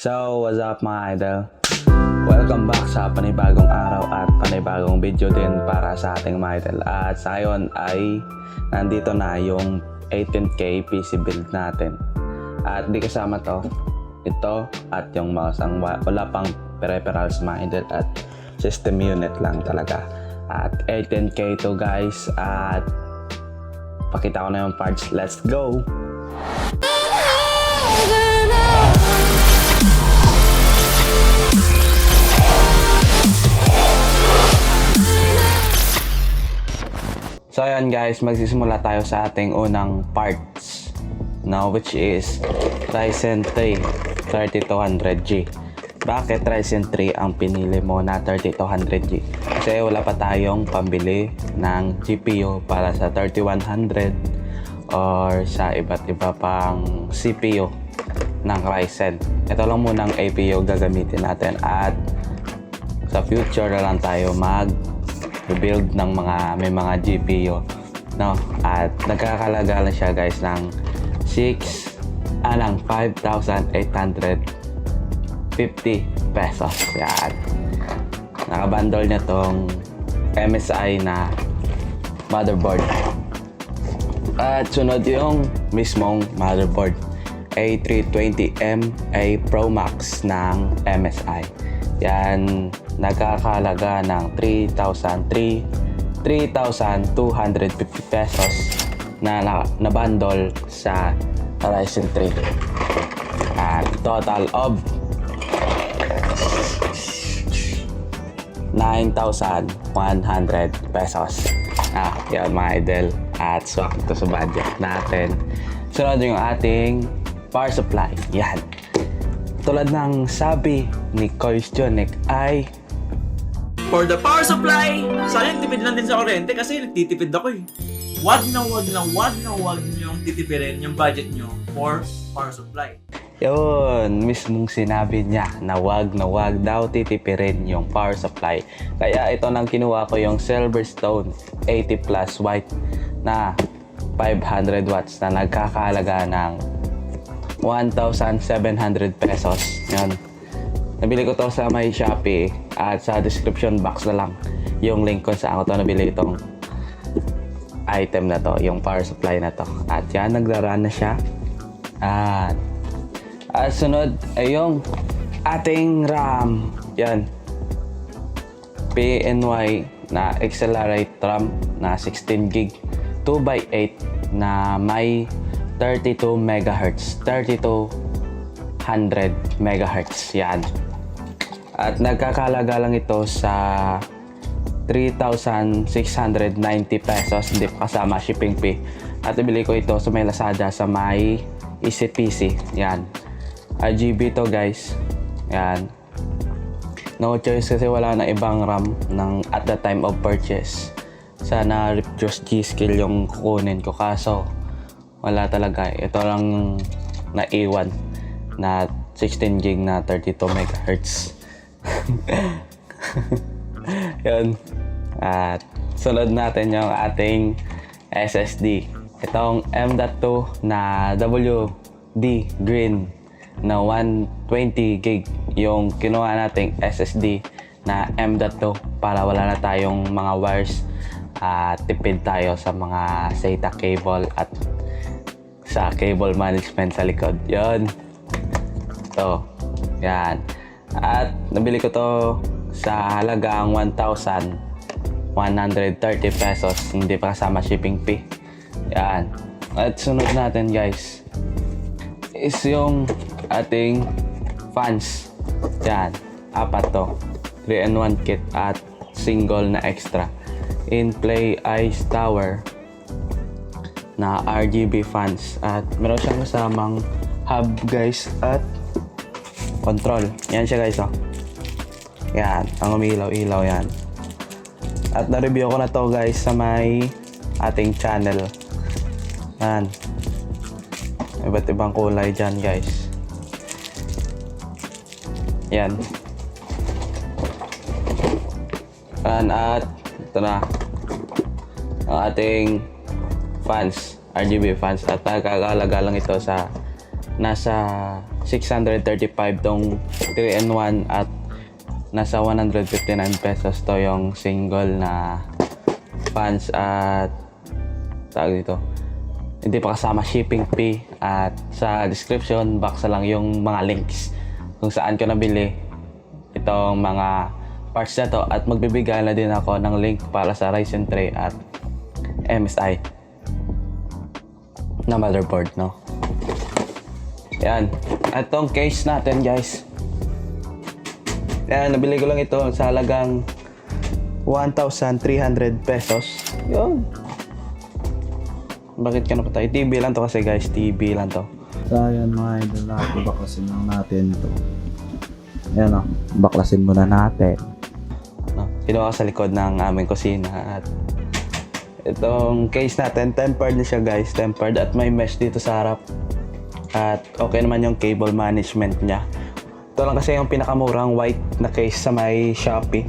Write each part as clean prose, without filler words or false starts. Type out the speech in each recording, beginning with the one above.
So, what's up mga idol? Welcome back sa panibagong araw at panibagong video din para sa ating mga idol. At sa ngayon ay nandito na yung 18K PC build natin. At di kasama ito at yung mouse. Wala pang peripherals mga idol at system unit lang talaga. At 18K to guys at pakita ko na yung parts. Let's go! So ayan guys, magsisimula tayo sa ating unang parts now, which is Ryzen 3 3200G. Bakit Ryzen 3 ang pinili mo na 3200G? Kasi wala pa tayong pambili ng GPU para sa 3100 or sa iba't iba pang CPU ng Ryzen. Ito lang munang APU gagamitin natin at sa future na lang tayo build ng may mga GPU, no? At nagkakalaga lang siya guys ng 5,850 pesos. Yan. Nakabundle niya tong MSI na motherboard. At sunod yung mismong motherboard, A320M A Pro Max ng MSI. Yan, nagkakalaga ng 3,250 pesos na bundle sa Ryzen 3. At total of 9,100 pesos. Yan mga idol. At swak ito sa budget natin. Sunod yung ating power supply. Yan. Tulad ng sabi ni Koisjonek ay for the power supply, sayang tipid lang din sa kuryente kasi nagtitipid ako eh. Wag na niyong titipirin yung budget nyo for power supply. yun, mismong sinabi niya na wag daw titipirin yung power supply. Kaya ito nang kinuha ko yung Silverstone 80 plus white na 500 watts na nagkakahalaga ng 1,700 pesos. Yan. Nabili ko to sa may Shopee at sa description box na lang yung link kung saan ko to nabili itong item na to, yung power supply na to. At yan, nagrarun na siya. At sunod ay yung ating RAM. Yan. PNY na Accelerate RAM na 16GB 2x8 na may 32 MHz, 3200 MHz. Yan. At nagkakalaga lang ito sa 3,690 pesos, hindi pa kasama shipping fee. At ibili ko ito sa may Lazada sa may EasyPC. Yan. RGB to guys. Yan. No choice kasi wala na ibang RAM at the time of purchase. Sana Ripjos G-Skill yung kukunin ko, kaso wala talaga. Ito lang naiwan na 16GB na 32 MHz. Yun. At sunod natin yung ating SSD. Itong M.2 na WD Green na 120GB yung kinuha nating SSD na M.2 para wala na tayong mga wires at tipid tayo sa mga SATA cable at sa cable management sa likod. Yun. So, yan. At nabili ko to sa halagang 1,130 pesos. Hindi pa kasama shipping fee. Yan. At sunod natin guys is yung ating fans. Yan. Apat to. 3-in-1 kit at single na extra. In-play Ice Tower na RGB fans. At meron siyang kasamang hub guys at control. Yan siya guys, oh. Yan, ang umilaw-ilaw yan. At na-review ko na to guys sa may ating channel. Yan. Iba't ibang kulay dyan guys. Yan. Yan, at ito na ang ating fans, RGB fans. At nagkakalaga lang ito sa nasa 635 tong 3-in-1 at nasa 159 pesos to yung single na fans at tawag dito. Hindi pa kasama shipping fee at sa description box na lang yung mga links kung saan ko nabili itong mga parts na to at magbibigay na din ako ng link para sa Ryzen 3 at MSI na motherboard, no? Yan. Itong case natin, guys. Yan, nabili ko lang ito sa halagang 1,300 pesos. Yun. Bakit ka na pa tayo? TV lang to kasi, guys. TV lang to. So ayan mga idol, baklasin lang natin ito. Ayan o, baklasin muna natin. No? Kinuha sa likod ng aming kusina at itong case natin, tempered na siya, guys. Tempered at may mesh dito sa harap. At okay naman yung cable management niya. Ito lang kasi yung pinakamurang white na case sa may Shopee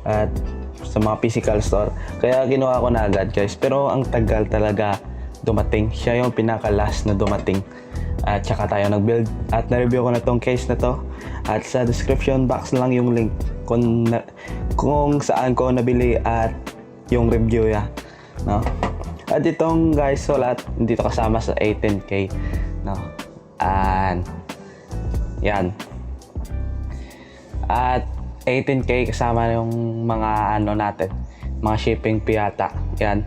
at sa mga physical store. Kaya ginawa ko na agad, guys. Pero ang tagal talaga dumating. Siya yung pinaka-last na dumating. At saka tayo nag-build. At na-review ko na tong case na to. At sa description box lang yung link kung saan ko nabili at yung review ya. No? At itong, guys, wala, hindi to kasama sa 18K. No? And yan. At 18K kasama yung mga ano natin, mga shipping fee yata. Yan.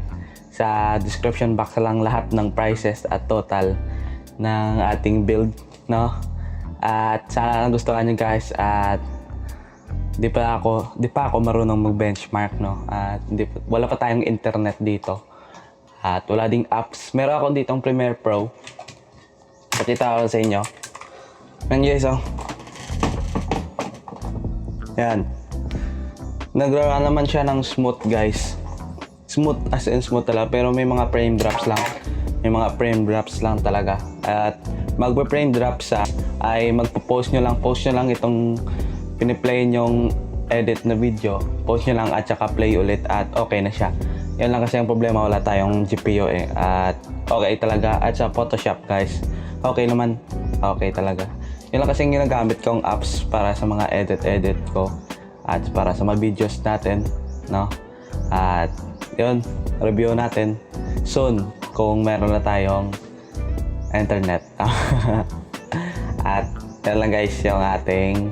Sa description box lang lahat ng prices at total ng ating build, no? At sana nagustuhan niyo, guys. At di pa ako marunong mag-benchmark, no? At wala pa tayong internet dito. At wala ding apps. Meron ako ditong Premiere Pro. Pakita ko sa inyo. Yan, guys, oh. Yan. Nagrara naman siya ng smooth, guys. Smooth as in smooth talaga. Pero may mga frame drops lang. May mga frame drops lang talaga. At magpa-frame drops ay post nyo lang itong piniplay nyong edit na video. Post nyo lang at saka play ulit at okay na siya. Yan lang kasi ang problema, wala tayong GPU eh. At okay talaga. At sa Photoshop, guys, okay naman. Okay talaga. Yun lang kasi yung ginagamit kong apps para sa mga edit ko at para sa mga videos natin, no? At yun, review natin soon kung meron na tayong internet. At yun lang, guys, yung ating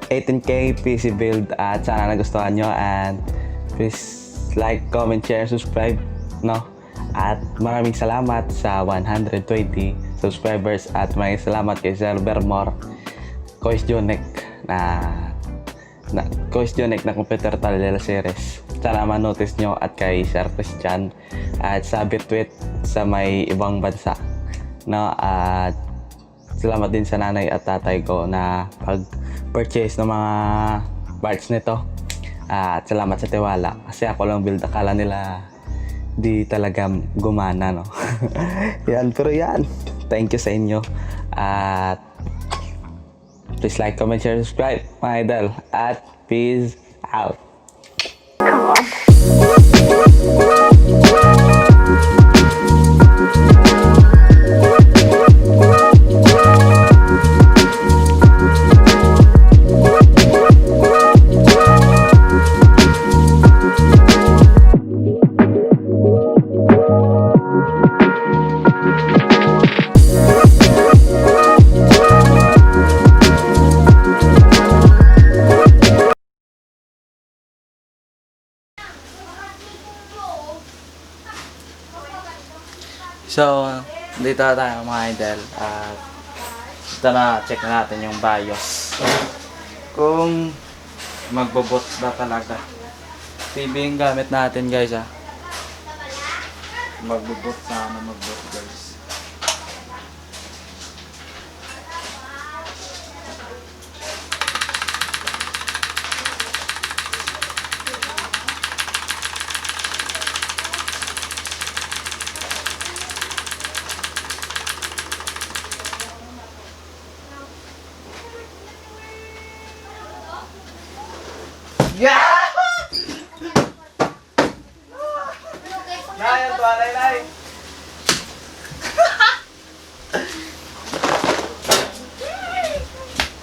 18K PC build at sana nagustuhan nyo and please like, comment, share, subscribe, no? At maraming salamat sa 120 subscribers at maraming salamat kay Sir Bermore, Kois Jonek na Computer Talela Series. Sana ma-notice nyo at kay Sir Christian at sa Bitwit sa may ibang bansa, no? At salamat din sa nanay at tatay ko na pag-purchase ng mga parts nito. At salamat sa tiwala kasi ako lang build, akala nila di talaga gumana, no? Yan, pero yan, thank you sa inyo at please like, comment, share, subscribe, mga idol, at peace out. So, dito na tayo, mga idol, at ito na, check na natin yung BIOS kung magbo-boot ba talaga. TV yung gamit natin, guys, ha. Magbo-boot, sana mag-boot, guys. Yeah!